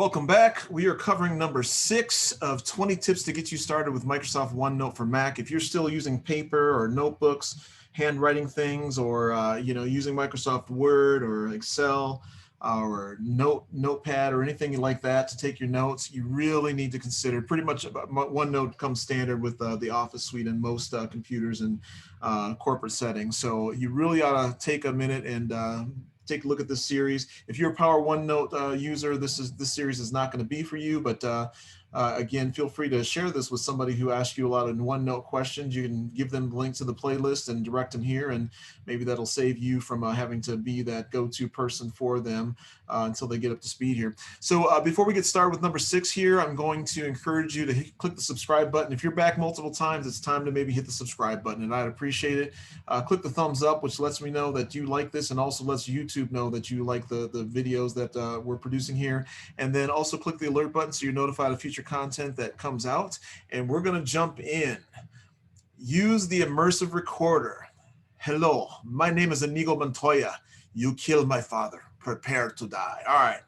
Welcome back. We are covering number 6 of 20 tips to get you started with Microsoft OneNote for Mac. If you're still using paper or notebooks, handwriting things, or using Microsoft Word or Excel or Notepad or anything like that to take your notes, you really need to consider. Pretty much OneNote comes standard with the Office suite and most computers and corporate settings. So you really ought to take a minute and take a look at this series. If you're a Power OneNote user, this series is not going to be for you, but again, feel free to share this with somebody who asks you a lot of OneNote questions. You can give them the link to the playlist and direct them here, and maybe that'll save you from having to be that go-to person for them until they get up to speed here. So before we get started with number 6 here, I'm going to encourage you to click the subscribe button. If you're back multiple times, it's time to maybe hit the subscribe button, and I'd appreciate it. Click the thumbs up, which lets me know that you like this and also lets YouTube know that you like the videos that we're producing here. And then also click the alert button so you're notified of future content that comes out. And we're going to jump in. Use the immersive recorder. Hello, my name is Inigo Montoya. You killed my father. Prepare to die. All right.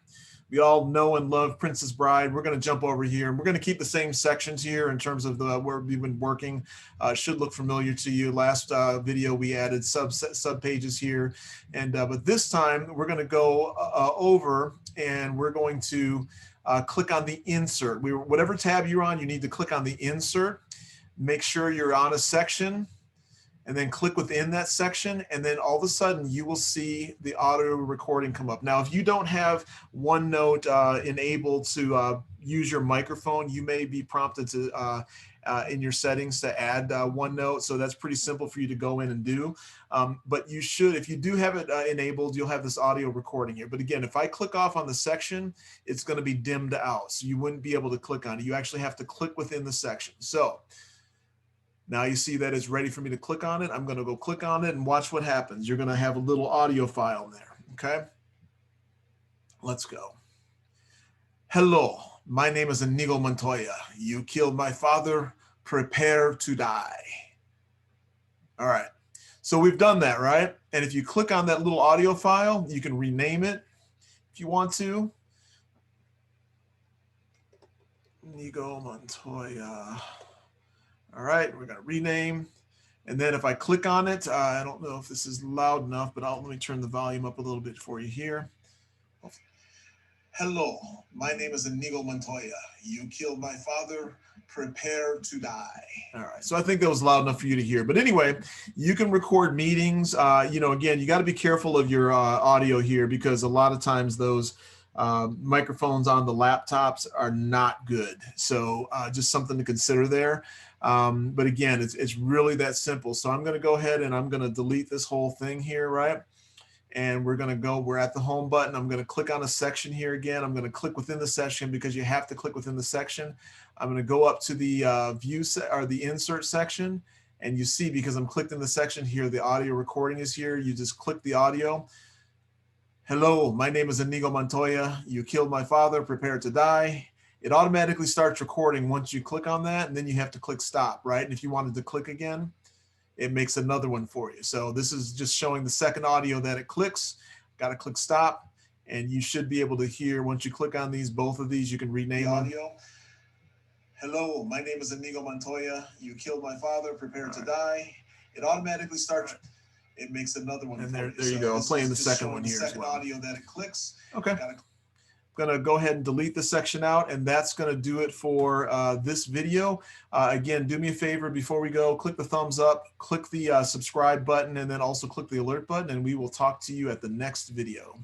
We all know and love Princess Bride. We're going to jump over here, and we're going to keep the same sections here in terms of where we've been working. Should look familiar to you. Last video we added sub pages here, and but this time we're going to go over, and we're going to click on the insert. Whatever tab you're on, you need to click on the insert. Make sure you're on a section, and then click within that section, and then all of a sudden you will see the audio recording come up. Now, if you don't have OneNote enabled to use your microphone, you may be prompted to in your settings to add OneNote. So that's pretty simple for you to go in and do. But you should, if you do have it enabled, you'll have this audio recording here. But again, if I click off on the section, it's going to be dimmed out. So you wouldn't be able to click on it. You actually have to click within the section. So now you see that it's ready for me to click on it. I'm going to go click on it and watch what happens. You're going to have a little audio file there. Okay. Let's go. Hello, my name is Inigo Montoya. You killed my father. Prepare to die. All right. So we've done that, right? And if you click on that little audio file, you can rename it if you want to. Inigo Montoya. All right, we're going to rename. And then if I click on it, I don't know if this is loud enough, but let me turn the volume up a little bit for you here. Hello, my name is Inigo Montoya. You killed my father. Prepare to die. All right, so I think that was loud enough for you to hear. But anyway, you can record meetings. Again, you got to be careful of your audio here because a lot of times those microphones on the laptops are not good. So just something to consider there. But again, it's really that simple. So I'm going to go ahead and I'm going to delete this whole thing here, right? And we're at the home button. I'm going to click on a section here again. I'm going to click within the section because you have to click within the section. I'm going to go up to the the insert section. And you see, because I'm clicked in the section here, the audio recording is here. You just click the audio. Hello, my name is Inigo Montoya. You killed my father. Prepare to die. It automatically starts recording once you click on that, and then you have to click stop, right? And if you wanted to click again, it makes another one for you. So this is just showing the second audio that it clicks. Got to click stop, and you should be able to hear once you click on these, both of these, you can rename audio. Hello, my name is Inigo Montoya. You killed my father. Prepare to die. It automatically starts. It makes another one. And there you go. I'm playing the second one here as well. Audio that it clicks. Okay. I'm going to go ahead and delete the section out, and that's going to do it for this video. Again, do me a favor before we go, click the thumbs up, click the subscribe button, and then also click the alert button, and we will talk to you at the next video.